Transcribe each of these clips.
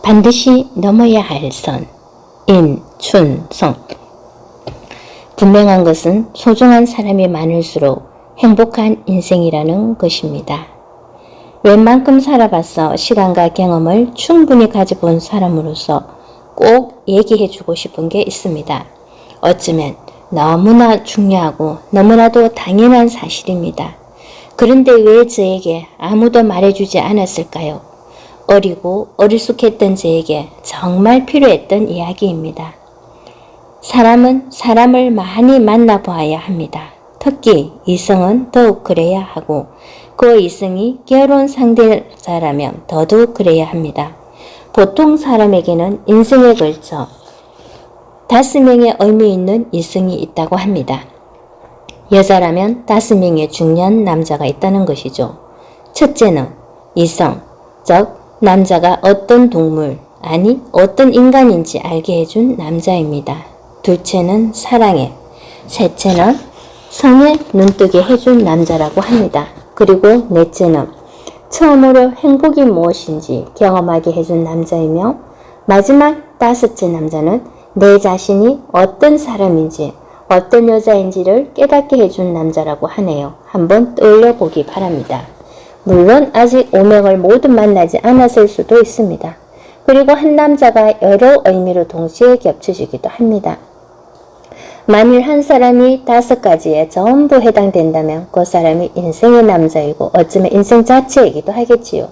반드시 넘어야 할 선. 임춘성. 분명한 것은 소중한 사람이 많을수록 행복한 인생이라는 것입니다. 웬만큼 살아봐서 시간과 경험을 충분히 가져본 사람으로서 꼭 얘기해주고 싶은 게 있습니다. 어쩌면 너무나 중요하고 너무나도 당연한 사실입니다. 그런데 왜 저에게 아무도 말해주지 않았을까요? 어리고 어리숙했던 저에게 정말 필요했던 이야기입니다. 사람은 사람을 많이 만나보아야 합니다. 특히 이성은 더욱 그래야 하고 그 이성이 결혼 상대자라면 더더욱 그래야 합니다. 보통 사람에게는 인생에 걸쳐 5명의 의미 있는 이성이 있다고 합니다. 여자라면 5명의 중요한 남자가 있다는 것이죠. 첫째는 이성, 즉 남자가 어떤 동물, 아니 어떤 인간인지 알게 해준 남자입니다. 둘째는 사랑해, 셋째는 성에 눈뜨게 해준 남자라고 합니다. 그리고 넷째는 처음으로 행복이 무엇인지 경험하게 해준 남자이며 마지막 5째 남자는 내 자신이 어떤 사람인지 어떤 여자인지를 깨닫게 해준 남자라고 하네요. 한번 떠올려 보기 바랍니다. 물론 아직 5명을 모두 만나지 않았을 수도 있습니다. 그리고 한 남자가 여러 의미로 동시에 겹쳐지기도 합니다. 만일 한 사람이 5가지에 전부 해당된다면 그 사람이 인생의 남자이고 어쩌면 인생 자체이기도 하겠지요.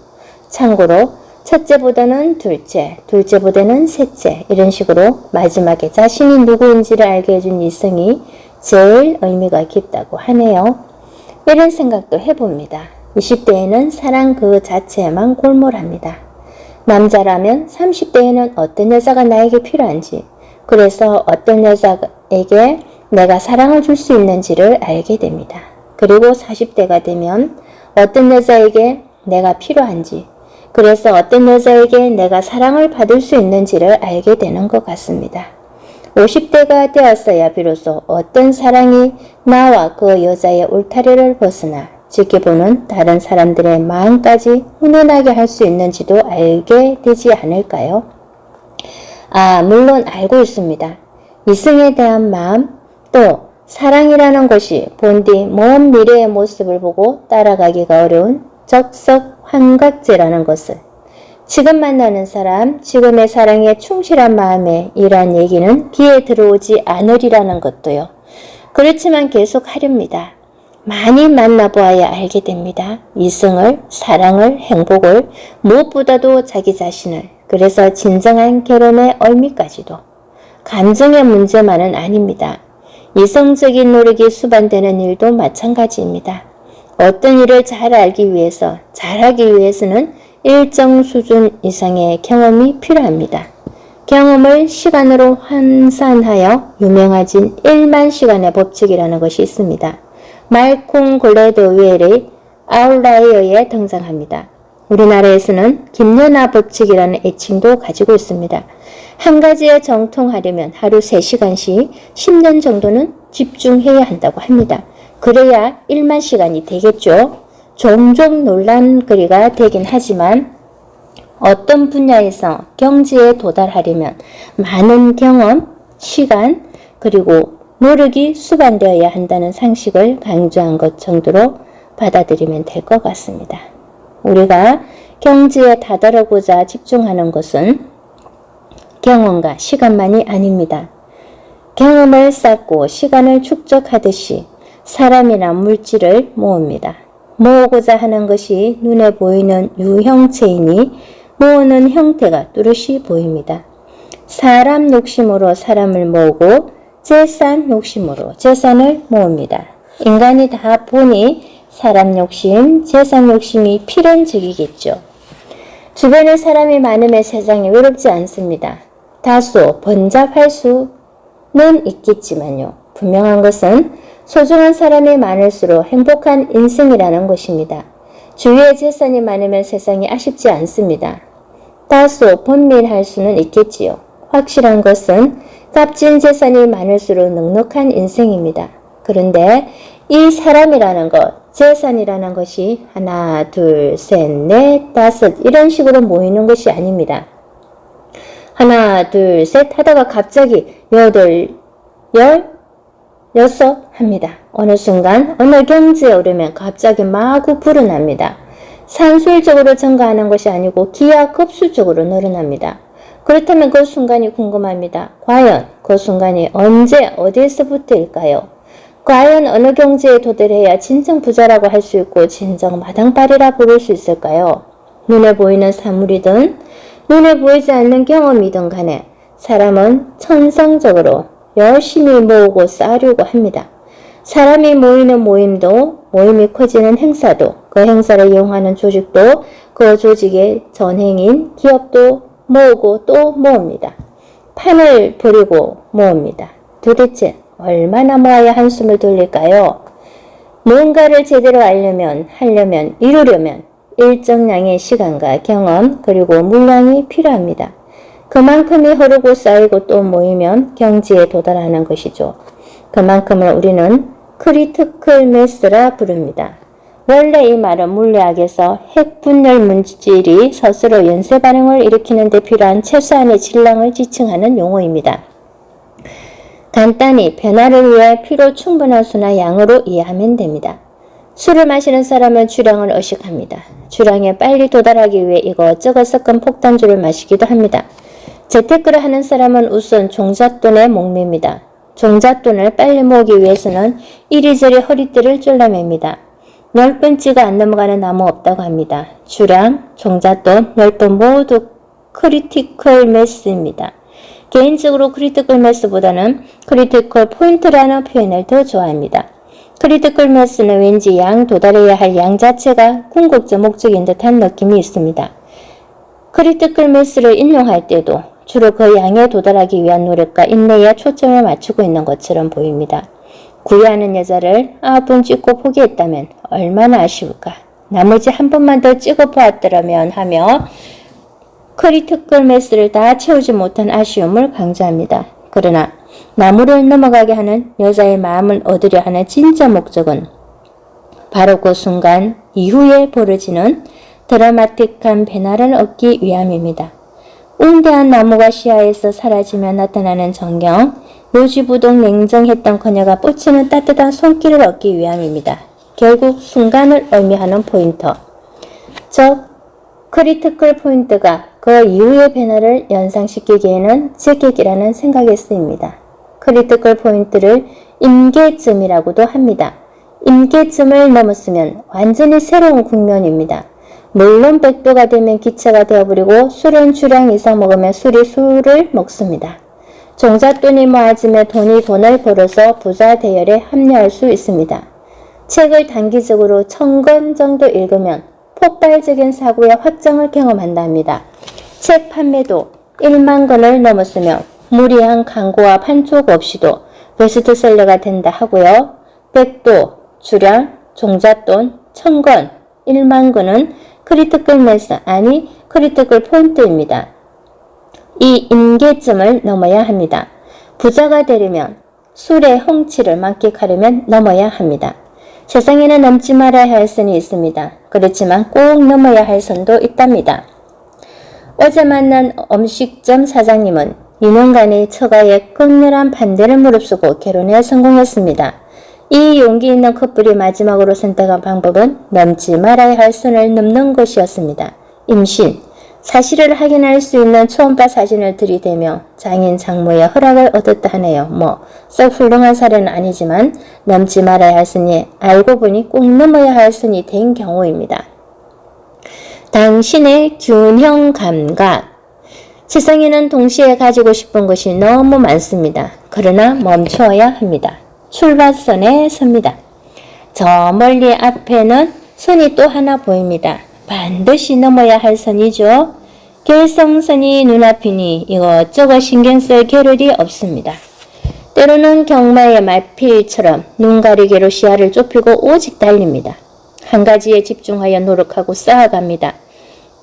참고로 첫째보다는 둘째, 둘째보다는 셋째 이런 식으로 마지막에 자신이 누구인지를 알게 해준 이성이 제일 의미가 깊다고 하네요. 이런 생각도 해봅니다. 20대에는 사랑 그 자체에만 골몰합니다. 남자라면 30대에는 어떤 여자가 나에게 필요한지, 그래서 어떤 여자에게 내가 사랑을 줄 수 있는지를 알게 됩니다. 그리고 40대가 되면 어떤 여자에게 내가 필요한지, 그래서 어떤 여자에게 내가 사랑을 받을 수 있는지를 알게 되는 것 같습니다. 50대가 되었어야 비로소 어떤 사랑이 나와 그 여자의 울타리를 벗어나 지켜보는 다른 사람들의 마음까지 훈훈하게 할 수 있는지도 알게 되지 않을까요? 물론 알고 있습니다. 이성에 대한 마음, 또 사랑이라는 것이 본디 먼 미래의 모습을 보고 따라가기가 어려운 적석 환각제라는 것을, 지금 만나는 사람, 지금의 사랑에 충실한 마음에 이러한 얘기는 귀에 들어오지 않으리라는 것도요. 그렇지만 계속 하렵니다. 많이 만나보아야 알게 됩니다. 이성을, 사랑을, 행복을, 무엇보다도 자기 자신을, 그래서 진정한 결혼의 의미까지도. 감정의 문제만은 아닙니다. 이성적인 노력이 수반되는 일도 마찬가지입니다. 어떤 일을 잘 알기 위해서, 잘하기 위해서는 일정 수준 이상의 경험이 필요합니다. 경험을 시간으로 환산하여 유명해진 1만 시간의 법칙이라는 것이 있습니다. 말콤 글래드웰의 아웃라이어에 등장합니다. 우리나라에서는 김연아 법칙이라는 애칭도 가지고 있습니다. 한 가지에 정통하려면 하루 3시간씩 10년 정도는 집중해야 한다고 합니다. 그래야 1만 시간이 되겠죠. 종종 논란거리가 되긴 하지만 어떤 분야에서 경지에 도달하려면 많은 경험, 시간, 그리고 노력이 수반되어야 한다는 상식을 강조한 것 정도로 받아들이면 될 것 같습니다. 우리가 경지에 다다르고자 집중하는 것은 경험과 시간만이 아닙니다. 경험을 쌓고 시간을 축적하듯이 사람이나 물질을 모읍니다. 모으고자 하는 것이 눈에 보이는 유형체이니 모으는 형태가 뚜렷이 보입니다. 사람 욕심으로 사람을 모으고 재산 욕심으로 재산을 모읍니다. 인간이 다 보니 사람 욕심, 재산 욕심이 필연적이겠죠. 주변에 사람이 많으면 세상이 외롭지 않습니다. 다소 번잡할 수는 있겠지만요. 분명한 것은 소중한 사람이 많을수록 행복한 인생이라는 것입니다. 주위에 재산이 많으면 세상이 아쉽지 않습니다. 다소 번민할 수는 있겠지요. 확실한 것은 값진 재산이 많을수록 넉넉한 인생입니다. 그런데 이 사람이라는 것, 재산이라는 것이 하나, 둘, 셋, 넷, 다섯 이런 식으로 모이는 것이 아닙니다. 하나, 둘, 셋 하다가 갑자기 여덟, 열, 여섯 합니다. 어느 순간 어느 경지에 오르면 갑자기 마구 불어납니다. 산술적으로 증가하는 것이 아니고 기하급수적으로 늘어납니다. 그렇다면 그 순간이 궁금합니다. 과연 그 순간이 언제 어디에서부터일까요? 과연 어느 경지에 도달해야 진정 부자라고 할 수 있고 진정 마당발이라 부를 수 있을까요? 눈에 보이는 사물이든 눈에 보이지 않는 경험이든 간에 사람은 천성적으로 열심히 모으고 쌓으려고 합니다. 사람이 모이는 모임도, 모임이 커지는 행사도, 그 행사를 이용하는 조직도, 그 조직의 전행인 기업도 모으고 또 모읍니다. 판을 벌이고 모읍니다. 도대체 얼마나 모아야 한숨을 돌릴까요? 무언가를 제대로 하려면, 이루려면 일정량의 시간과 경험 그리고 물량이 필요합니다. 그만큼이 흐르고 쌓이고 또 모이면 경지에 도달하는 것이죠. 그만큼을 우리는 크리티컬 매스라 부릅니다. 원래 이 말은 물리학에서 핵분열 물질이 스스로 연쇄 반응을 일으키는 데 필요한 최소한의 질량을 지칭하는 용어입니다. 간단히 변화를 위해 필요 충분한 수나 양으로 이해하면 됩니다. 술을 마시는 사람은 주량을 의식합니다. 주량에 빨리 도달하기 위해 이것저것 섞은 폭탄주를 마시기도 합니다. 재테크를 하는 사람은 우선 종잣돈에 목맵니다. 종잣돈을 빨리 모으기 위해서는 이리저리 허리띠를 졸라맵니다. 10번째가 안 넘어가는 나무 없다고 합니다. 주량, 종잣돈, 10번 모두 크리티컬 매스입니다. 개인적으로 크리티컬 매스보다는 크리티컬 포인트라는 표현을 더 좋아합니다. 크리티컬 매스는 왠지 양 도달해야 할 양 자체가 궁극적 목적인 듯한 느낌이 있습니다. 크리티컬 매스를 인용할 때도 주로 그 양에 도달하기 위한 노력과 인내에 초점을 맞추고 있는 것처럼 보입니다. 구애하는 여자를 9번 찍고 포기했다면 얼마나 아쉬울까. 나머지 한 번만 더 찍어 보았더라면 하며 크리티컬 매스를 다 채우지 못한 아쉬움을 강조합니다. 그러나 나무를 넘어가게 하는 여자의 마음을 얻으려 하는 진짜 목적은 바로 그 순간 이후에 벌어지는 드라마틱한 변화를 얻기 위함입니다. 웅대한 나무가 시야에서 사라지며 나타나는 전경, 요지부동 냉정했던 그녀가 뻗치는 따뜻한 손길을 얻기 위함입니다. 결국 순간을 의미하는 포인터. 즉, 크리티컬 포인트가 그 이후의 변화를 연상시키기에는 제격이라는 생각에 쓰입니다. 크리티컬 포인트를 임계점이라고도 합니다. 임계점을 넘었으면 완전히 새로운 국면입니다. 물론 100도가 되면 기체가 되어버리고 술은 주량 이상 먹으면 술이 술을 먹습니다. 종잣돈이 모아지면 돈을 벌어서 부자 대열에 합류할 수 있습니다. 책을 단기적으로 1000권 정도 읽으면 폭발적인 사고의 확장을 경험한답니다. 책 판매도 1만 권을 넘었으며 무리한 광고와 판촉 없이도 베스트셀러가 된다 하고요. 100도, 주량, 종잣돈, 1000권, 1만 권은 크리티컬 매스 아니 크리티컬 포인트입니다. 이 임계점을 넘어야 합니다. 부자가 되려면 술의 홍치를 만끽하려면 넘어야 합니다. 세상에는 넘지 말아야 할 선이 있습니다. 그렇지만 꼭 넘어야 할 선도 있답니다. 어제 만난 음식점 사장님은 2년간의 처가에 극렬한 반대를 무릅쓰고 결혼에 성공했습니다. 이 용기 있는 커플이 마지막으로 선택한 방법은 넘지 말아야 할 선을 넘는 것이었습니다. 임신, 사실을 확인할 수 있는 초음파 사진을 들이대며 장인 장모의 허락을 얻었다 하네요. 썩 훌륭한 사례는 아니지만 넘지 말아야 할 선이 알고 보니 꼭 넘어야 할 선이 된 경우입니다. 당신의 균형 감각. 세상에는 동시에 가지고 싶은 것이 너무 많습니다. 그러나 멈춰야 합니다. 출발선에 섭니다. 저 멀리 앞에는 선이 또 하나 보입니다. 반드시 넘어야 할 선이죠. 결성선이 눈앞이니 이것저것 신경 쓸 겨를이 없습니다. 때로는 경마의 말필처럼 눈 가리개로 시야를 좁히고 오직 달립니다. 한 가지에 집중하여 노력하고 쌓아갑니다.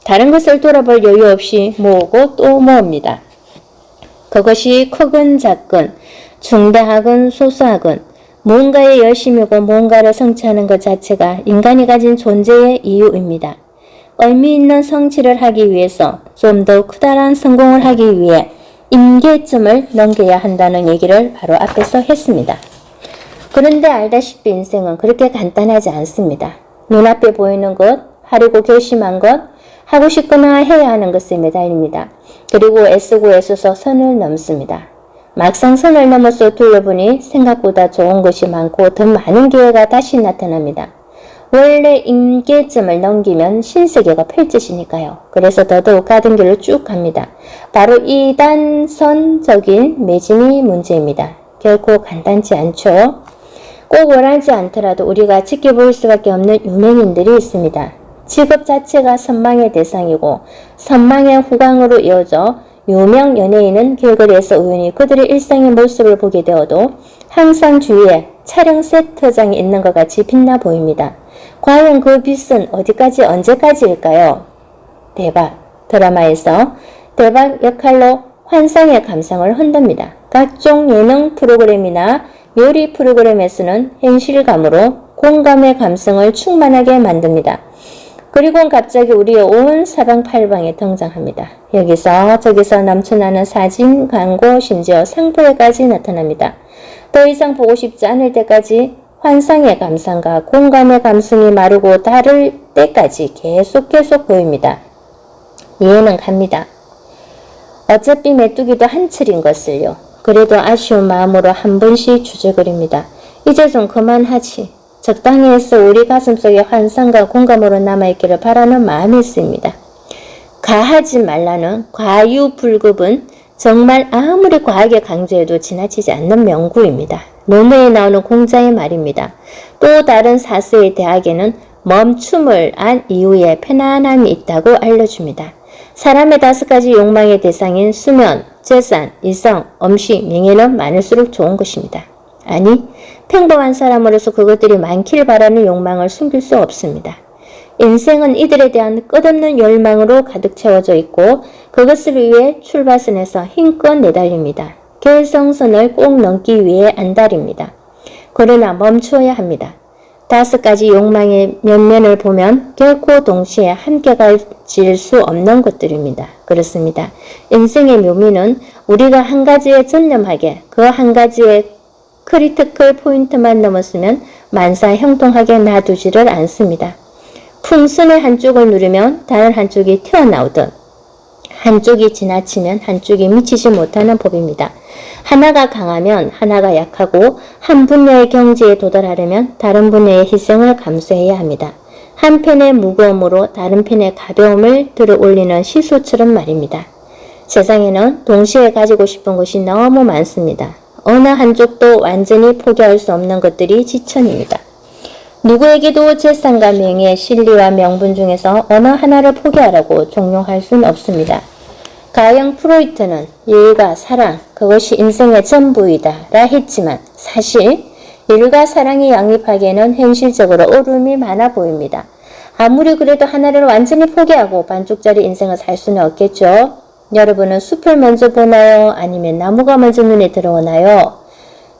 다른 것을 돌아볼 여유 없이 모으고 또 모읍니다. 그것이 크건 작건, 중대하건 소소하건 무언가에 열심이고 무언가를 성취하는 것 자체가 인간이 가진 존재의 이유입니다. 의미 있는 성취를 하기 위해서 좀 더 커다란 성공을 하기 위해 임계점을 넘겨야 한다는 얘기를 바로 앞에서 했습니다. 그런데 알다시피 인생은 그렇게 간단하지 않습니다. 눈앞에 보이는 것, 하려고 결심한 것, 하고 싶거나 해야 하는 것에 매달립니다. 그리고 애쓰고 애써서 선을 넘습니다. 막상 선을 넘어서 돌려보니 생각보다 좋은 것이 많고 더 많은 기회가 다시 나타납니다. 원래 임계점을 넘기면 신세계가 펼쳐지니까요. 그래서 더더욱 가던 길을 쭉 갑니다. 바로 이 단선적인 매짐이 문제입니다. 결코 간단치 않죠. 꼭 원하지 않더라도 우리가 지켜볼 수밖에 없는 유명인들이 있습니다. 직업 자체가 선망의 대상이고 선망의 후광으로 이어져 유명 연예인은 길거리에서 우연히 그들의 일상의 모습을 보게 되어도 항상 주위에 촬영 세트장이 있는 것 같이 빛나 보입니다. 과연 그 빛은 어디까지 언제까지일까요? 대박 드라마에서 대박 역할로 환상의 감상을 흔듭니다. 각종 예능 프로그램이나 요리 프로그램에서는 현실감으로 공감의 감성을 충만하게 만듭니다. 그리고 갑자기 우리의 온 사방팔방에 등장합니다. 여기서 저기서 넘쳐나는 사진, 광고, 심지어 상표에까지 나타납니다. 더 이상 보고 싶지 않을 때까지 환상의 감상과 공감의 감성이 마르고 다를 때까지 계속 보입니다. 이해는 갑니다. 어차피 메뚜기도 한철인 것을요. 그래도 아쉬운 마음으로 한 번씩 주저거립니다. 이제 좀 그만하지. 적당히 해서 우리 가슴속에 환상과 공감으로 남아있기를 바라는 마음이 있습니다. 가하지 말라는 과유불급은 정말 아무리 과하게 강조해도 지나치지 않는 명구입니다. 논어에 나오는 공자의 말입니다. 또 다른 사서의 대학에는 멈춤을 안 이후에 편안함이 있다고 알려줍니다. 사람의 5가지 욕망의 대상인 수면, 재산, 이성, 음식, 명예는 많을수록 좋은 것입니다. 아니, 평범한 사람으로서 그것들이 많기를 바라는 욕망을 숨길 수 없습니다. 인생은 이들에 대한 끝없는 열망으로 가득 채워져 있고 그것을 위해 출발선에서 힘껏 내달립니다. 결성선을 꼭 넘기 위해 안달입니다. 그러나 멈추어야 합니다. 5가지 욕망의 면면을 보면 결코 동시에 함께 가질 수 없는 것들입니다. 그렇습니다. 인생의 묘미는 우리가 한 가지에 전념하게 그 한 가지의 크리티컬 포인트만 넘었으면 만사형통하게 놔두지를 않습니다. 풍선의 한쪽을 누르면 다른 한쪽이 튀어나오듯 한쪽이 지나치면 한쪽이 미치지 못하는 법입니다. 하나가 강하면 하나가 약하고 한 분야의 경지에 도달하려면 다른 분야의 희생을 감수해야 합니다. 한 편의 무거움으로 다른 편의 가벼움을 들어 올리는 시소처럼 말입니다. 세상에는 동시에 가지고 싶은 것이 너무 많습니다. 어느 한쪽도 완전히 포기할 수 없는 것들이 지천입니다. 누구에게도 재산과 명예, 신리와 명분 중에서 어느 하나를 포기하라고 종용할 수는 없습니다. 가영 프로이트는 일과 사랑, 그것이 인생의 전부이다 라 했지만 사실 일과 사랑이 양립하기에는 현실적으로 어려움이 많아 보입니다. 아무리 그래도 하나를 완전히 포기하고 반쪽짜리 인생을 살 수는 없겠죠. 여러분은 숲을 먼저 보나요? 아니면 나무가 먼저 눈에 들어오나요?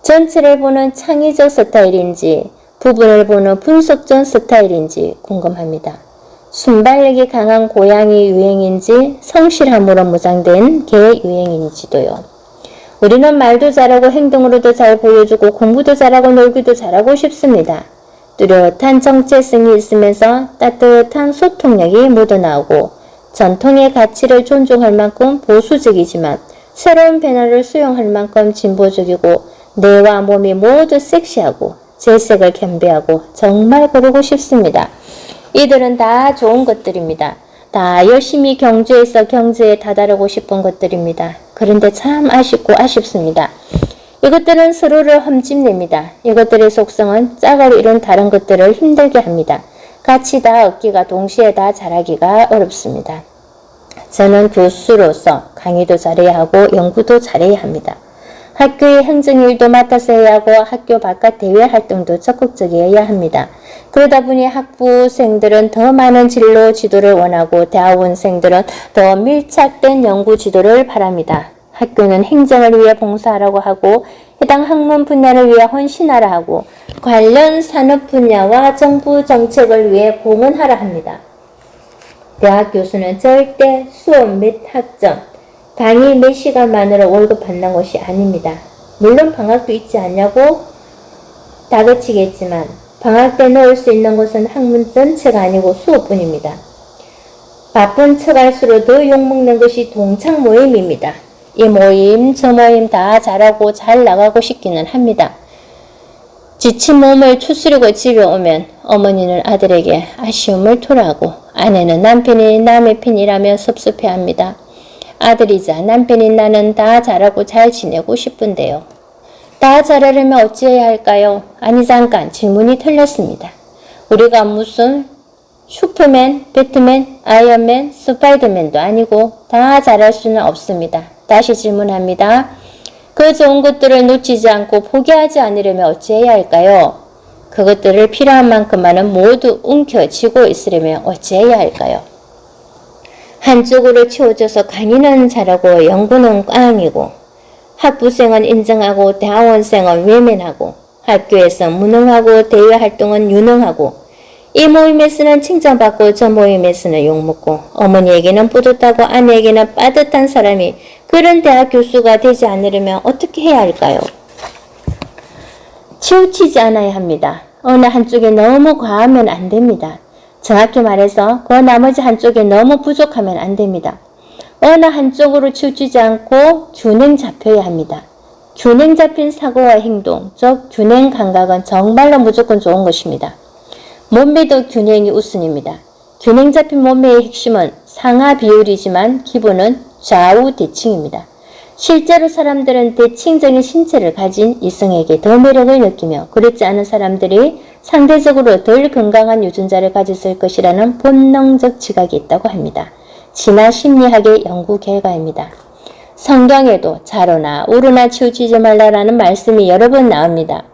전체를 보는 창의적 스타일인지 부분을 보는 분석적 스타일인지 궁금합니다. 순발력이 강한 고양이 유행인지 성실함으로 무장된 개 유행인지도요. 우리는 말도 잘하고 행동으로도 잘 보여주고 공부도 잘하고 놀기도 잘하고 싶습니다. 뚜렷한 정체성이 있으면서 따뜻한 소통력이 묻어나오고 전통의 가치를 존중할 만큼 보수적이지만 새로운 변화를 수용할 만큼 진보적이고 뇌와 몸이 모두 섹시하고 재색을 겸비하고 정말 그러고 싶습니다. 이들은 다 좋은 것들입니다. 다 열심히 경주해서 경제에 다다르고 싶은 것들입니다. 그런데 참 아쉽고 아쉽습니다. 이것들은 서로를 흠집냅니다. 이것들의 속성은 짝을 이룬 다른 것들을 힘들게 합니다. 같이 다 얻기가 동시에 다 잘하기가 어렵습니다. 저는 교수로서 강의도 잘해야 하고 연구도 잘해야 합니다. 학교의 행정일도 맡아서 해야 하고 학교 바깥 대외 활동도 적극적이어야 합니다. 그러다 보니 학부생들은 더 많은 진로 지도를 원하고 대학원생들은 더 밀착된 연구 지도를 바랍니다. 학교는 행정을 위해 봉사하라고 하고 해당 학문 분야를 위해 헌신하라 하고 관련 산업 분야와 정부 정책을 위해 공헌하라 합니다. 대학 교수는 절대 수업 몇 학점, 강의 몇 시간만으로 월급 받는 것이 아닙니다. 물론 방학도 있지 않냐고 다그치겠지만 방학 때 넣을 수 있는 것은 학문 전체가 아니고 수업뿐입니다. 바쁜 척할수록 더 욕먹는 것이 동창 모임입니다. 이 모임 저 모임 다 잘하고 잘 나가고 싶기는 합니다. 지친 몸을 추스리고 집에 오면 어머니는 아들에게 아쉬움을 토로하고 아내는 남편이 남의 편이라며 섭섭해합니다. 아들이자 남편인 나는 다 잘하고 잘 지내고 싶은데요. 다 잘하려면 어찌해야 할까요? 아니 잠깐 질문이 틀렸습니다. 우리가 무슨 슈퍼맨, 배트맨, 아이언맨, 스파이더맨도 아니고 다 잘할 수는 없습니다. 다시 질문합니다. 그 좋은 것들을 놓치지 않고 포기하지 않으려면 어찌해야 할까요? 그것들을 필요한 만큼만은 모두 움켜쥐고 있으려면 어찌해야 할까요? 한쪽으로 치워져서 강의는 잘하고 연구는 꽝이고 학부생은 인정하고 대학원생은 외면하고 학교에서 무능하고 대외활동은 유능하고 이 모임에서는 칭찬받고 저 모임에서는 욕먹고 어머니에게는 뿌듯하고 아내에게는 빠듯한 사람이 그런 대학 교수가 되지 않으려면 어떻게 해야 할까요? 치우치지 않아야 합니다. 어느 한쪽에 너무 과하면 안 됩니다. 정확히 말해서 그 나머지 한쪽에 너무 부족하면 안 됩니다. 어느 한쪽으로 치우치지 않고 균형 잡혀야 합니다. 균형 잡힌 사고와 행동, 즉 균형 감각은 정말로 무조건 좋은 것입니다. 몸매도 균형이 우선입니다. 균형 잡힌 몸매의 핵심은 상하 비율이지만 기본은 좌우 대칭입니다. 실제로 사람들은 대칭적인 신체를 가진 이성에게 더 매력을 느끼며 그렇지 않은 사람들이 상대적으로 덜 건강한 유전자를 가졌을 것이라는 본능적 지각이 있다고 합니다. 진화 심리학의 연구 결과입니다. 성경에도 자로나 우르나 치우치지 말라라는 말씀이 여러 번 나옵니다.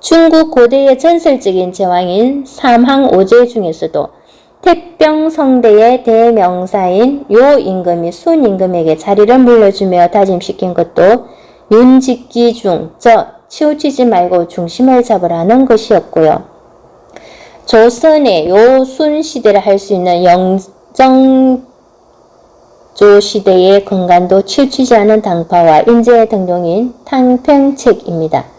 중국 고대의 전설적인 제왕인 삼항오제 중에서도 태병성대의 대명사인 요임금이 순임금에게 자리를 물려주며 다짐시킨 것도 윤직기 중, 치우치지 말고 중심을 잡으라는 것이었고요. 조선의 요순 시대를 할 수 있는 영정조 시대의 근간도 치우치지 않은 당파와 인재의 등용인 탕평책입니다.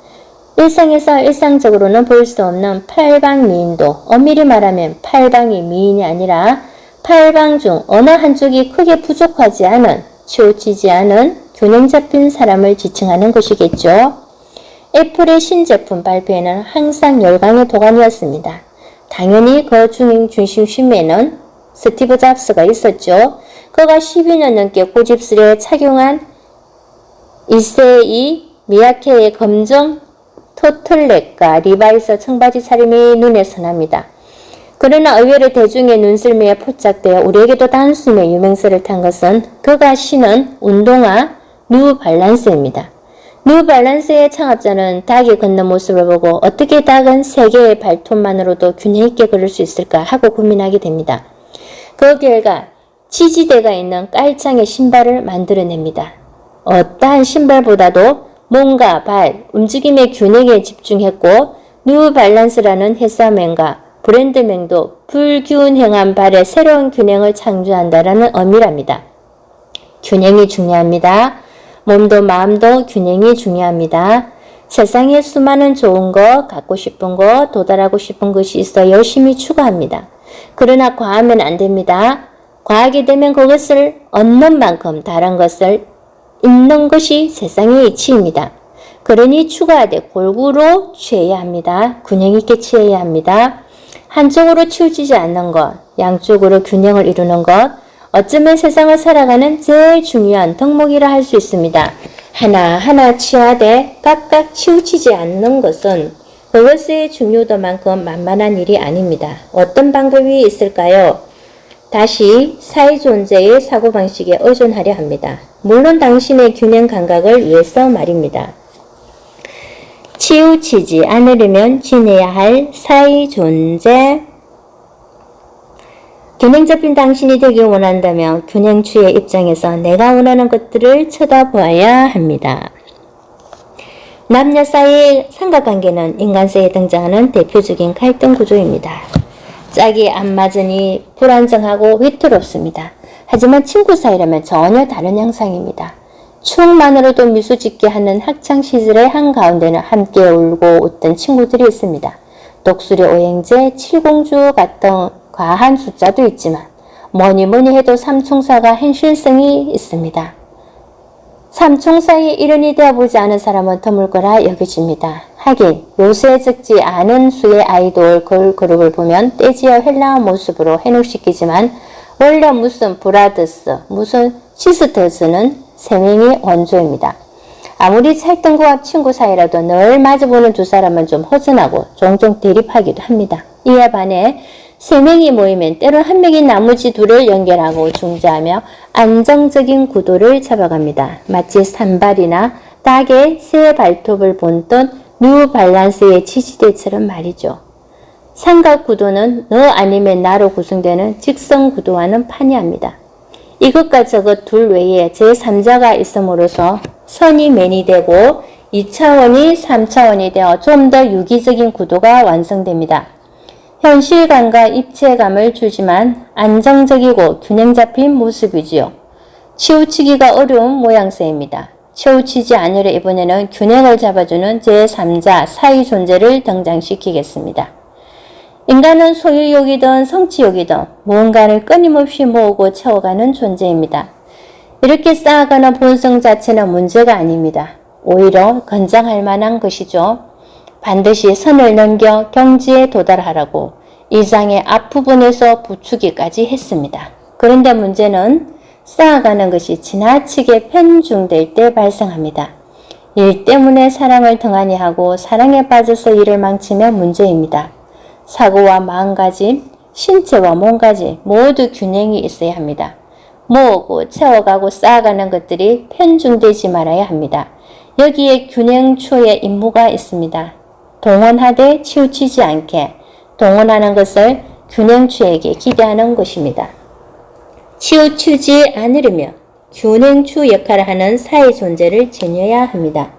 일상에서 일상적으로는 볼 수 없는 팔방미인도 엄밀히 말하면 팔방이 미인이 아니라 팔방 중 어느 한쪽이 크게 부족하지 않은 치우치지 않은 균형 잡힌 사람을 지칭하는 것이겠죠. 애플의 신제품 발표에는 항상 열광의 도가니였습니다. 당연히 그 중심심에는 스티브 잡스가 있었죠. 그가 12년 넘게 고집스레 착용한 이세이 미야케의 검정 터틀넥과 리바이스 청바지 차림이 눈에 선합니다. 그러나 의외로 대중의 눈썰미에 포착되어 우리에게도 단숨에 유명세를 탄 것은 그가 신은 운동화 뉴발란스입니다. 뉴발란스의 창업자는 닭이 걷는 모습을 보고 어떻게 닭은 3개의 발톱만으로도 균형 있게 걸을 수 있을까 하고 고민하게 됩니다. 그 결과 지지대가 있는 깔창의 신발을 만들어냅니다. 어떠한 신발보다도 몸과 발, 움직임의 균형에 집중했고 뉴발란스라는 회사명과 브랜드명도 불균형한 발의 새로운 균형을 창조한다라는 의미랍니다. 균형이 중요합니다. 몸도 마음도 균형이 중요합니다. 세상에 수많은 좋은 것, 갖고 싶은 것, 도달하고 싶은 것이 있어 열심히 추구합니다. 그러나 과하면 안 됩니다. 과하게 되면 그것을 얻는 만큼 다른 것을 있는 것이 세상의 이치입니다. 그러니 추가하되 골고루 취해야 합니다. 균형 있게 취해야 합니다. 한쪽으로 치우치지 않는 것, 양쪽으로 균형을 이루는 것, 어쩌면 세상을 살아가는 제일 중요한 덕목이라 할 수 있습니다. 하나하나 취하되 각각 치우치지 않는 것은 그것의 중요도만큼 만만한 일이 아닙니다. 어떤 방법이 있을까요? 다시 사회존재의 사고방식에 의존하려 합니다. 물론 당신의 균형 감각을 위해서 말입니다. 치우치지 않으려면 지내야 할 사회존재. 균형 잡힌 당신이 되길 원한다면 균형추의 입장에서 내가 원하는 것들을 쳐다보아야 합니다. 남녀 사이의 삼각관계는 인간사에 등장하는 대표적인 갈등 구조입니다. 짝이 안 맞으니 불안정하고 위태롭습니다. 하지만 친구 사이라면 전혀 다른 양상입니다. 추억만으로도 미소 짓게 하는 학창시절의 한가운데는 함께 울고 웃던 친구들이 있습니다. 독수리 오행제, 칠공주 같은 과한 숫자도 있지만 뭐니 해도 삼총사가 현실성이 있습니다. 삼총사의 일원이 되어보지 않은 사람은 드물 거라 여겨집니다. 하긴 요새 적지 않은 수의 아이돌 걸그룹을 보면 떼지어 헬라어 모습으로 현혹시키지만 원래 무슨 브라더스, 무슨 시스터스는 세 명이 원조입니다. 아무리 찰떡궁합 친구 사이라도 늘 마주보는 두 사람은 좀 허전하고 종종 대립하기도 합니다. 이에 반해 세 명이 모이면 때론 한 명이 나머지 둘을 연결하고 중재하며 안정적인 구도를 잡아갑니다. 마치 산발이나 닭의 새 발톱을 본듯 뉴발란스의 지지대처럼 말이죠. 삼각구도는 너 아니면 나로 구성되는 직선구도와는 판이합니다. 이것과 저것 둘 외에 제3자가 있음으로써 선이 맨이 되고 2차원이 3차원이 되어 좀 더 유기적인 구도가 완성됩니다. 현실감과 입체감을 주지만 안정적이고 균형 잡힌 모습이지요. 치우치기가 어려운 모양새입니다. 치우치지 않으려 이번에는 균형을 잡아주는 제3자 사이 존재를 등장시키겠습니다. 인간은 소유욕이든 성취욕이든 무언가를 끊임없이 모으고 채워가는 존재입니다. 이렇게 쌓아가는 본성 자체는 문제가 아닙니다. 오히려 건장할 만한 것이죠. 반드시 선을 넘겨 경지에 도달하라고 이장의 앞부분에서 부추기까지 했습니다. 그런데 문제는 쌓아가는 것이 지나치게 편중될 때 발생합니다. 일 때문에 사랑을 등한히 하고 사랑에 빠져서 일을 망치면 문제입니다. 사고와 마음가짐, 신체와 몸가짐 모두 균형이 있어야 합니다. 모으고 채워가고 쌓아가는 것들이 편중되지 말아야 합니다. 여기에 균형추의 임무가 있습니다. 동원하되 치우치지 않게 동원하는 것을 균형추에게 기대하는 것입니다. 치우치지 않으려면 균형추 역할을 하는 사회 존재를 지녀야 합니다.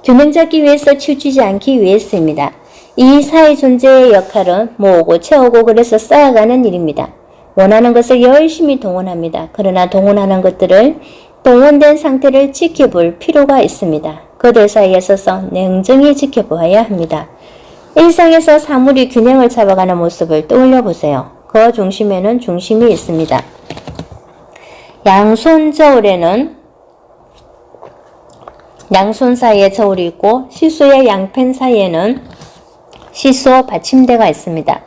균형 잡기 위해서 치우치지 않기 위해서입니다. 이 사회 존재의 역할은 모으고 채우고 그래서 쌓아가는 일입니다. 원하는 것을 열심히 동원합니다. 그러나 동원하는 것들을 동원된 상태를 지켜볼 필요가 있습니다. 그들 사이에 서서 냉정히 지켜보아야 합니다. 일상에서 사물이 균형을 잡아가는 모습을 떠올려 보세요. 그 중심에는 중심이 있습니다. 양손 저울에는 양손 사이에 저울이 있고 시소의 양펜 사이에는 시소 받침대가 있습니다.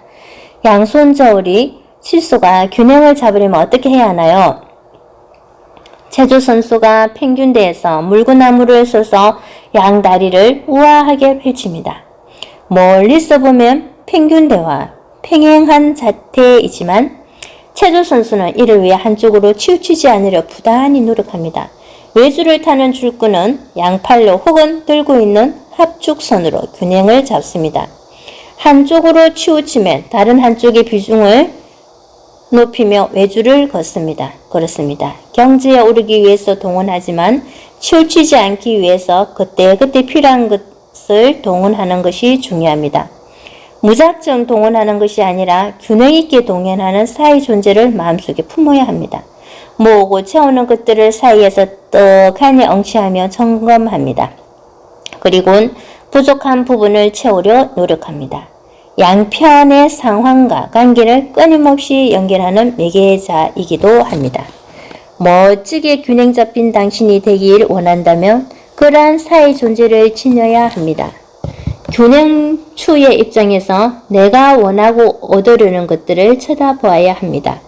양손 저울이 시소가 균형을 잡으려면 어떻게 해야 하나요? 체조 선수가 평균대에서 물구나무를 서서 양다리를 우아하게 펼칩니다. 멀리서 보면 평균대와 평행한 자태이지만 체조 선수는 이를 위해 한쪽으로 치우치지 않으려 부단히 노력합니다. 외주를 타는 줄끈은 양팔로 혹은 들고 있는 합죽선으로 균형을 잡습니다. 한쪽으로 치우치면 다른 한쪽의 비중을 높이며 외주를 걷습니다. 그렇습니다. 경지에 오르기 위해서 동원하지만 치우치지 않기 위해서 그때그때 필요한 것을 동원하는 것이 중요합니다. 무작정 동원하는 것이 아니라 균형 있게 동원하는 사이 존재를 마음속에 품어야 합니다. 모으고 채우는 것들을 사이에서 떡하니 엉치하며 점검합니다. 그리고는 부족한 부분을 채우려 노력합니다. 양편의 상황과 관계를 끊임없이 연결하는 매개자이기도 합니다. 멋지게 균형 잡힌 당신이 되길 원한다면 그러한 사회 존재를 지녀야 합니다. 균형추의 입장에서 내가 원하고 얻으려는 것들을 쳐다보아야 합니다.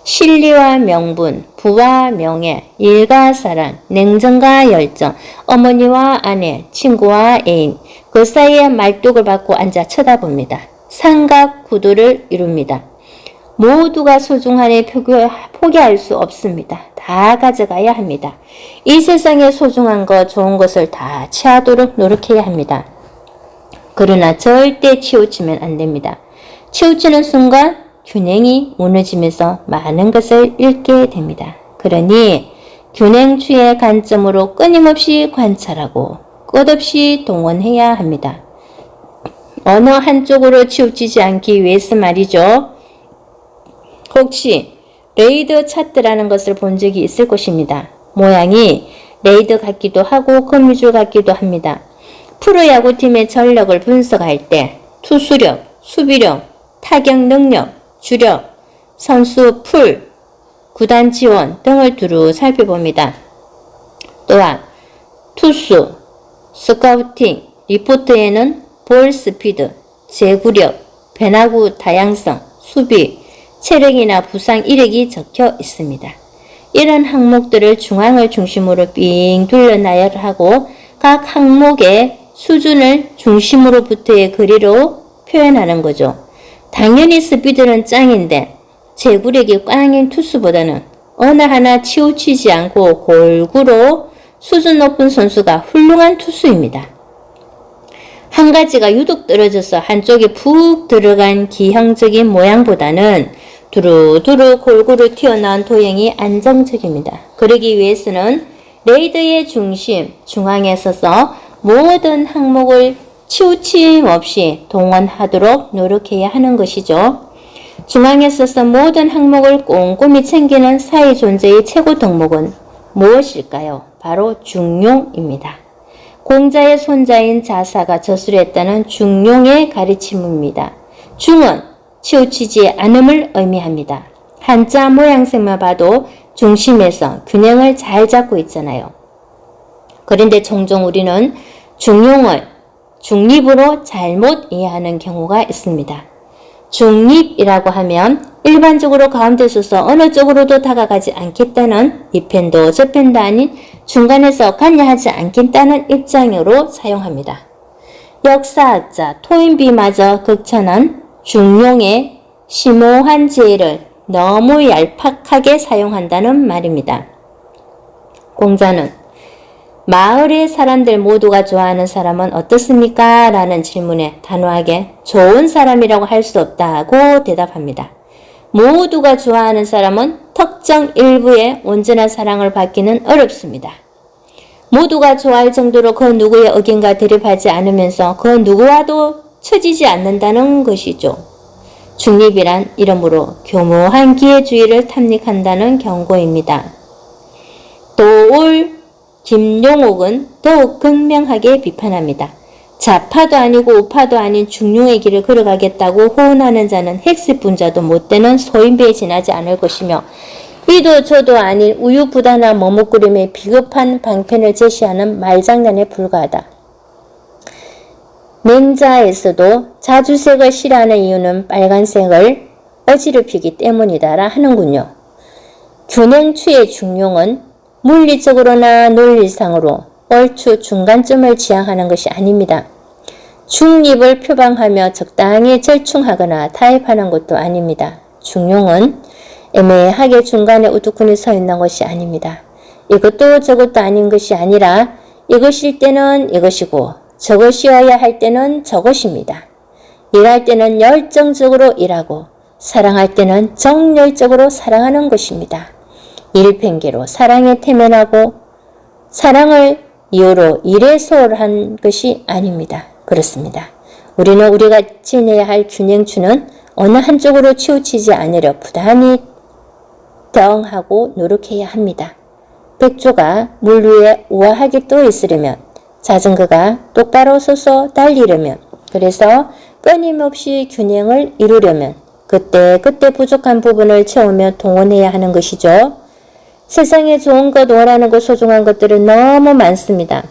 신리와 명분, 부와 명예, 일과 사랑, 냉정과 열정, 어머니와 아내, 친구와 애인, 그 사이에 말뚝을 받고 앉아 쳐다봅니다. 삼각 구도를 이룹니다. 모두가 소중하니 포기할 수 없습니다. 다 가져가야 합니다. 이 세상에 소중한 것, 좋은 것을 다 취하도록 노력해야 합니다. 그러나 절대 치우치면 안 됩니다. 치우치는 순간 균형이 무너지면서 많은 것을 잃게 됩니다. 그러니 균형추의 관점으로 끊임없이 관찰하고 끝없이 동원해야 합니다. 어느 한쪽으로 치우치지 않기 위해서 말이죠. 혹시 레이더 차트라는 것을 본 적이 있을 것입니다. 모양이 레이더 같기도 하고 거미줄 같기도 합니다. 프로야구팀의 전력을 분석할 때 투수력, 수비력, 타격 능력, 주력, 선수 풀, 구단 지원 등을 두루 살펴봅니다. 또한 투수, 스카우팅, 리포트에는 볼 스피드, 제구력, 변화구 다양성, 수비, 체력이나 부상 이력이 적혀 있습니다. 이런 항목들을 중앙을 중심으로 삥 둘러 나열하고 각 항목의 수준을 중심으로부터의 거리로 표현하는 거죠. 당연히 스피드는 짱인데 제구력이 꽝인 투수보다는 어느 하나 치우치지 않고 골고루 수준 높은 선수가 훌륭한 투수입니다. 한 가지가 유독 떨어져서 한쪽에 푹 들어간 기형적인 모양보다는 두루두루 골고루 튀어나온 도형이 안정적입니다. 그러기 위해서는 레이더의 중심, 중앙에 서서 모든 항목을 치우침 없이 동원하도록 노력해야 하는 것이죠. 중앙에 서서 모든 항목을 꼼꼼히 챙기는 사회 존재의 최고 덕목은 무엇일까요? 바로 중용입니다. 공자의 손자인 자사가 저술했다는 중용의 가르침입니다. 중은 치우치지 않음을 의미합니다. 한자 모양새만 봐도 중심에서 균형을 잘 잡고 있잖아요. 그런데 종종 우리는 중용을 중립으로 잘못 이해하는 경우가 있습니다. 중립이라고 하면 일반적으로 가운데 서서 어느 쪽으로도 다가가지 않겠다는 이 편도 저 편도 아닌 중간에서 관여하지 않겠다는 입장으로 사용합니다. 역사학자 토인비마저 극찬한 중용의 심오한 지혜를 너무 얄팍하게 사용한다는 말입니다. 공자는 마을의 사람들 모두가 좋아하는 사람은 어떻습니까? 라는 질문에 단호하게 좋은 사람이라고 할 수 없다고 대답합니다. 모두가 좋아하는 사람은 특정 일부의 온전한 사랑을 받기는 어렵습니다. 모두가 좋아할 정도로 그 누구의 의견과 대립하지 않으면서 그 누구와도 처지지 않는다는 것이죠. 중립이란 이러므로 교묘한 기회주의를 탐닉한다는 경고입니다. 도올 김용옥은 더욱 극명하게 비판합니다. 좌파도 아니고 우파도 아닌 중용의 길을 걸어가겠다고 호언하는 자는 핵습분자도 못되는 소인배에 지나지 않을 것이며 이도 저도 아닌 우유부단한 머뭇거림의 비겁한 방편을 제시하는 말장난에 불과하다. 맹자에서도 자주색을 싫어하는 이유는 빨간색을 어지럽히기 때문이다라 하는군요. 균형추의 중용은 물리적으로나 논리상으로 얼추 중간점을 지향하는 것이 아닙니다. 중립을 표방하며 적당히 절충하거나 타협하는 것도 아닙니다. 중용은 애매하게 중간에 우두커니 서 있는 것이 아닙니다. 이것도 저것도 아닌 것이 아니라 이것일 때는 이것이고 저것이어야 할 때는 저것입니다. 일할 때는 열정적으로 일하고 사랑할 때는 정열적으로 사랑하는 것입니다. 일팽개로 사랑에 태면하고 사랑을 이유로 일에 소홀한 것이 아닙니다. 그렇습니다. 우리는 우리가 지내야 할 균형추는 어느 한쪽으로 치우치지 않으려 부단히 대응하고 노력해야 합니다. 백조가 물 위에 우아하게 떠 있으려면 자전거가 똑바로 서서 달리려면 그래서 끊임없이 균형을 이루려면 그때 부족한 부분을 채우며 동원해야 하는 것이죠. 세상에 좋은 것, 원하는 것, 소중한 것들은 너무 많습니다.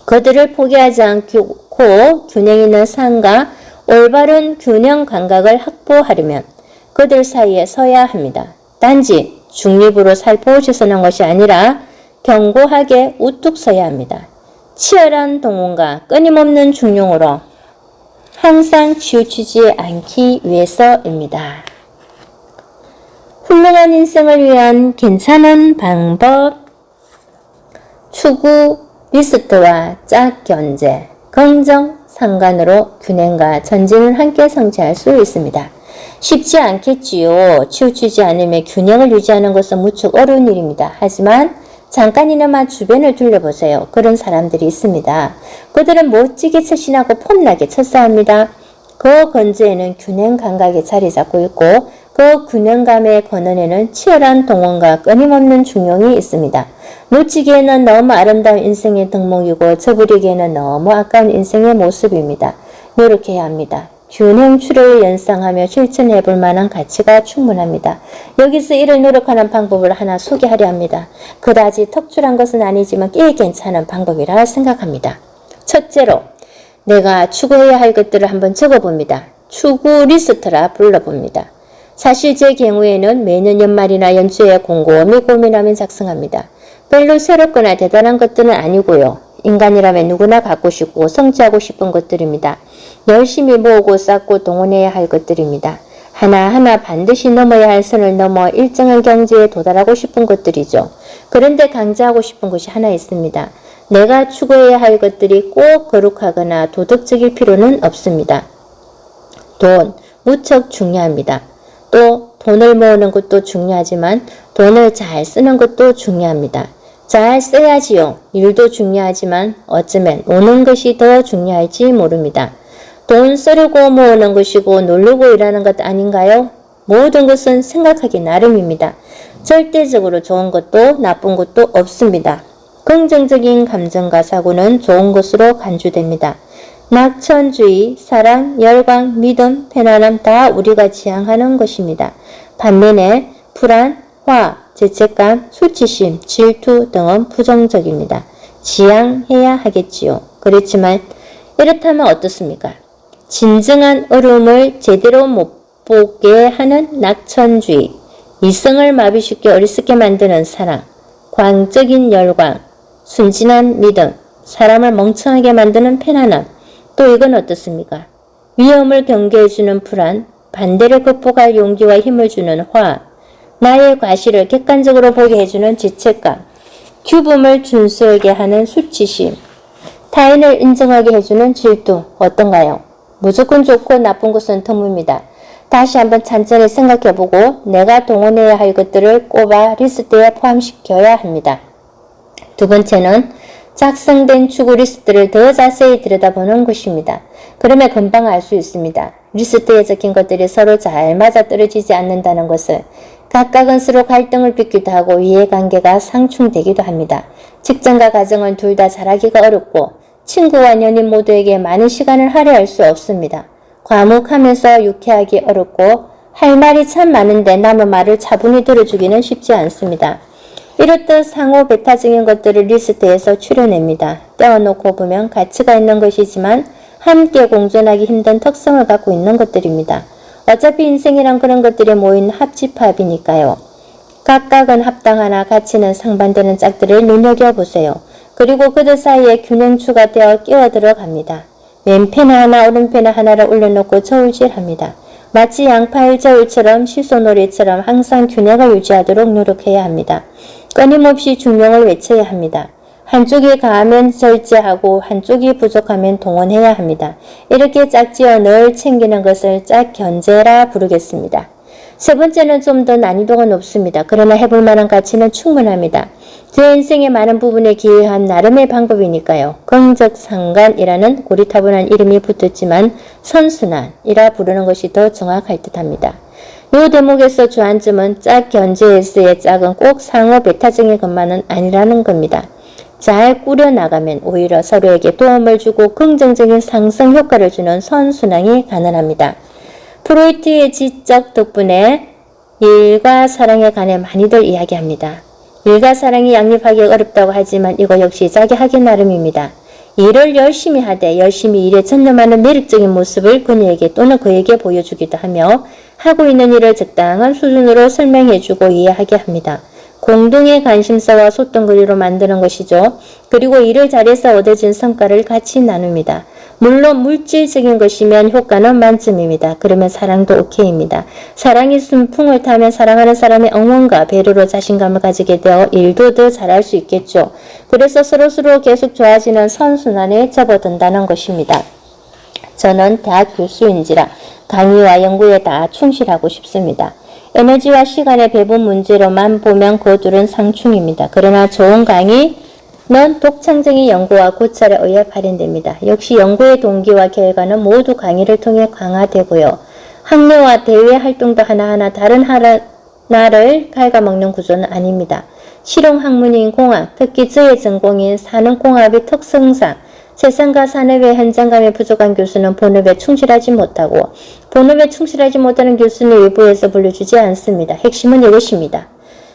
그들을 포기하지 않고 균형 있는 삶과 올바른 균형 감각을 확보하려면 그들 사이에 서야 합니다. 단지 중립으로 살포시 서는 것이 아니라 견고하게 우뚝 서야 합니다. 치열한 동원과 끊임없는 중용으로 항상 치우치지 않기 위해서입니다. 훌륭한 인생을 위한 괜찮은 방법, 추구, 리스트와 짝 견제, 긍정, 상관으로 균형과 전진을 함께 성취할 수 있습니다. 쉽지 않겠지요. 치우치지 않으며 균형을 유지하는 것은 무척 어려운 일입니다. 하지만 잠깐이나마 주변을 둘러보세요. 그런 사람들이 있습니다. 그들은 멋지게 처신하고 폼나게 첫싸웁니다. 그 건조에는 균형 감각이 자리 잡고 있고 그 균형감의 근원에는 치열한 동원과 끊임없는 중용이 있습니다. 놓치기에는 너무 아름다운 인생의 덕목이고 저버리기에는 너무 아까운 인생의 모습입니다. 노력해야 합니다. 균형 추려를 연상하며 실천해 볼 만한 가치가 충분합니다. 여기서 이를 노력하는 방법을 하나 소개하려 합니다. 그다지 특출한 것은 아니지만 꽤 괜찮은 방법이라 생각합니다. 첫째로 내가 추구해야 할 것들을 한번 적어봅니다. 추구 리스트라 불러봅니다. 사실 제 경우에는 매년 연말이나 연초에 곰곰이 고민하며 작성합니다. 별로 새롭거나 대단한 것들은 아니고요. 인간이라면 누구나 갖고 싶고 성취하고 싶은 것들입니다. 열심히 모으고 쌓고 동원해야 할 것들입니다. 하나하나 반드시 넘어야 할 선을 넘어 일정한 경지에 도달하고 싶은 것들이죠. 그런데 강조하고 싶은 것이 하나 있습니다. 내가 추구해야 할 것들이 꼭 거룩하거나 도덕적일 필요는 없습니다. 돈, 무척 중요합니다. 또 돈을 모으는 것도 중요하지만 돈을 잘 쓰는 것도 중요합니다. 잘 써야지요. 일도 중요하지만 어쩌면 노는 것이 더 중요할지 모릅니다. 돈 쓰려고 모으는 것이고 놀려고 일하는 것 아닌가요? 모든 것은 생각하기 나름입니다. 절대적으로 좋은 것도 나쁜 것도 없습니다. 긍정적인 감정과 사고는 좋은 것으로 간주됩니다. 낙천주의, 사랑, 열광, 믿음, 편안함 다 우리가 지향하는 것입니다. 반면에 불안, 화, 죄책감, 수치심, 질투 등은 부정적입니다. 지향해야 하겠지요. 그렇지만 이렇다면 어떻습니까? 진정한 어려움을 제대로 못 보게 하는 낙천주의, 이성을 마비쉽게 어리석게 만드는 사랑, 광적인 열광, 순진한 믿음, 사람을 멍청하게 만드는 편안함, 또 이건 어떻습니까? 위험을 경계해주는 불안, 반대를 극복할 용기와 힘을 주는 화, 나의 과실을 객관적으로 보게 해주는 죄책감, 규범을 준수하게 하는 수치심, 타인을 인정하게 해주는 질투, 어떤가요? 무조건 좋고 나쁜 것은 드뭅니다. 다시 한번 찬찬히 생각해보고 내가 동원해야 할 것들을 꼽아 리스트에 포함시켜야 합니다. 두 번째는 작성된 추구 리스트를 더 자세히 들여다보는 것입니다. 그러면 금방 알 수 있습니다. 리스트에 적힌 것들이 서로 잘 맞아떨어지지 않는다는 것을. 각각은 서로 갈등을 빚기도 하고 이해관계가 상충되기도 합니다. 직장과 가정은 둘 다 잘하기가 어렵고 친구와 연인 모두에게 많은 시간을 할애할 수 없습니다. 과묵하면서 유쾌하기 어렵고 할 말이 참 많은데 남의 말을 차분히 들어주기는 쉽지 않습니다. 이렇듯 상호 배타적인 것들을 리스트에서 추려냅니다. 떼어놓고 보면 가치가 있는 것이지만 함께 공존하기 힘든 특성을 갖고 있는 것들입니다. 어차피 인생이란 그런 것들이 모인 합집합이니까요. 각각은 합당하나 가치는 상반되는 짝들을 눈여겨보세요. 그리고 그들 사이에 균형추가 되어 끼어들어 갑니다. 왼편에 하나 오른편에 하나를 올려놓고 저울질합니다. 마치 양파일 저울처럼 시소놀이처럼 항상 균형을 유지하도록 노력해야 합니다. 끊임없이 중용을 외쳐야 합니다. 한쪽이 가하면 절제하고 한쪽이 부족하면 동원해야 합니다. 이렇게 짝지어 늘 챙기는 것을 짝견제라 부르겠습니다. 세 번째는 좀 더 난이도가 높습니다. 그러나 해볼 만한 가치는 충분합니다. 제 인생의 많은 부분에 기여한 나름의 방법이니까요. 긍적상간이라는 고리타분한 이름이 붙었지만 선순환이라 부르는 것이 더 정확할 듯합니다. 이 대목에서 주안점은 짝견제에서의 짝은 꼭 상호 배타적인 것만은 아니라는 겁니다. 잘 꾸려나가면 오히려 서로에게 도움을 주고 긍정적인 상승 효과를 주는 선순환이 가능합니다. 프로이트의 지적 덕분에 일과 사랑에 관해 많이들 이야기합니다. 일과 사랑이 양립하기 어렵다고 하지만 이거 역시 자기 하기 나름입니다. 일을 열심히 하되 열심히 일에 전념하는 매력적인 모습을 그녀에게 또는 그에게 보여주기도 하며 하고 있는 일을 적당한 수준으로 설명해주고 이해하게 합니다. 공동의 관심사와 소통거리로 만드는 것이죠. 그리고 일을 잘해서 얻어진 성과를 같이 나눕니다. 물론 물질적인 것이면 효과는 만점입니다. 그러면 사랑도 오케이입니다. 사랑이 순풍을 타면 사랑하는 사람의 응원과 배려로 자신감을 가지게 되어 일도 더 잘할 수 있겠죠. 그래서 서로서로 계속 좋아지는 선순환에 접어든다는 것입니다. 저는 대학 교수인지라 강의와 연구에 다 충실하고 싶습니다. 에너지와 시간의 배분 문제로만 보면 그 둘은 상충입니다. 그러나 좋은 강의는 독창적인 연구와 고찰에 의해 발현됩니다. 역시 연구의 동기와 결과는 모두 강의를 통해 강화되고요. 학례와 대외 활동도 하나하나 다른 하나를 갉아먹는 구조는 아닙니다. 실용학문인 공학, 특히 저의 전공인 산업공학의 특성상 세상과 산업의 현장감이 부족한 교수는 본업에 충실하지 못하고 본업에 충실하지 못하는 교수는 외부에서 불려주지 않습니다. 핵심은 이것입니다.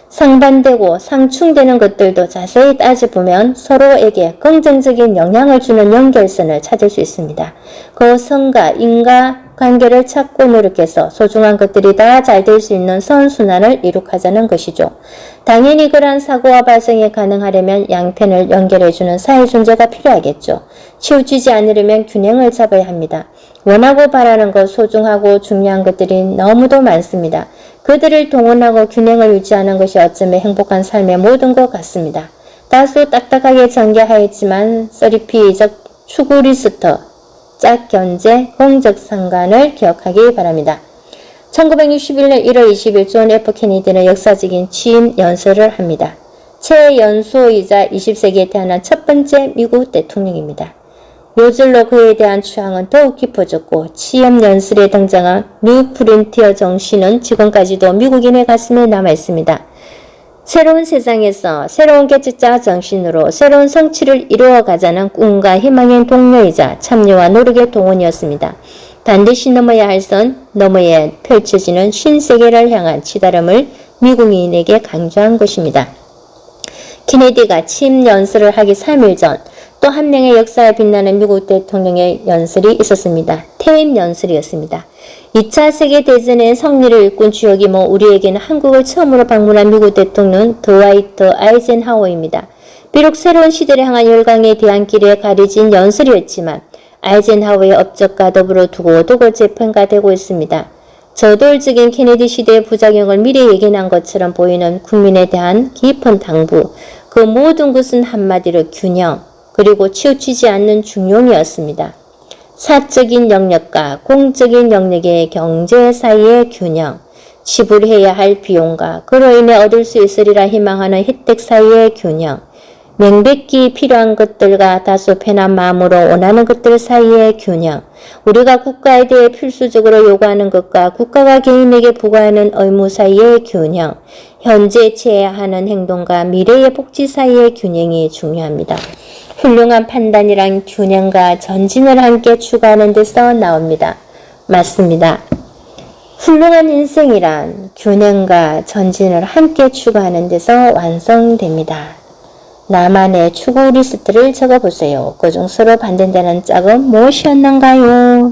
상반되고 상충되는 것들도 자세히 따져보면 서로에게 긍정적인 영향을 주는 연결선을 찾을 수 있습니다. 그 선과 인과 관계를 찾고 노력해서 소중한 것들이 다 잘 될 수 있는 선순환을 이룩하자는 것이죠. 당연히 그러한 사고와 발생이 가능하려면 양편을 연결해주는 사회존재가 필요하겠죠. 치우치지 않으려면 균형을 잡아야 합니다. 원하고 바라는 것, 소중하고 중요한 것들이 너무도 많습니다. 그들을 동원하고 균형을 유지하는 것이 어쩌면 행복한 삶의 모든 것 같습니다. 다소 딱딱하게 전개하였지만 서리피적 추구리스트, 짝견제, 공적상관을 기억하기 바랍니다. 1961년 1월 20일 존 F 케네디는 역사적인 취임 연설을 합니다. 최연소이자 20세기에 태어난 첫 번째 미국 대통령입니다. 요절로 그에 대한 추앙은 더욱 깊어졌고 취임 연설에 등장한 뉴 프론티어 정신은 지금까지도 미국인의 가슴에 남아있습니다. 새로운 세상에서 새로운 개척자 정신으로 새로운 성취를 이루어가자는 꿈과 희망의 동료이자 참여와 노력의 동원이었습니다. 반드시 넘어야 할 선, 너머에 펼쳐지는 신세계를 향한 치달음을 미국인에게 강조한 것입니다. 케네디가 취임 연설을 하기 3일 전 또 한 명의 역사에 빛나는 미국 대통령의 연설이 있었습니다. 퇴임 연설이었습니다. 2차 세계대전의 승리를 일군 주역이며 우리에게는 한국을 처음으로 방문한 미국 대통령 드와이트 아이젠하워입니다. 비록 새로운 시대를 향한 열강에 대한 길에 가려진 연설이었지만 아이젠하워의 업적과 더불어 두고두고 재평가되고 있습니다. 저돌적인 케네디 시대의 부작용을 미리 예견한 것처럼 보이는 국민에 대한 깊은 당부, 그 모든 것은 한마디로 균형, 그리고 치우치지 않는 중용이었습니다. 사적인 영역과 공적인 영역의 경제 사이의 균형, 지불해야 할 비용과 그로 인해 얻을 수 있으리라 희망하는 혜택 사이의 균형, 명백히 필요한 것들과 다소 편한 마음으로 원하는 것들 사이의 균형, 우리가 국가에 대해 필수적으로 요구하는 것과 국가가 개인에게 부과하는 의무 사이의 균형, 현재 취해야 하는 행동과 미래의 복지 사이의 균형이 중요합니다. 훌륭한 판단이란 균형과 전진을 함께 추구하는 데서 나옵니다. 맞습니다. 훌륭한 인생이란 균형과 전진을 함께 추구하는 데서 완성됩니다. 나만의 추구 리스트를 적어보세요. 그중 서로 반대되는 짝은 무엇이었는가요?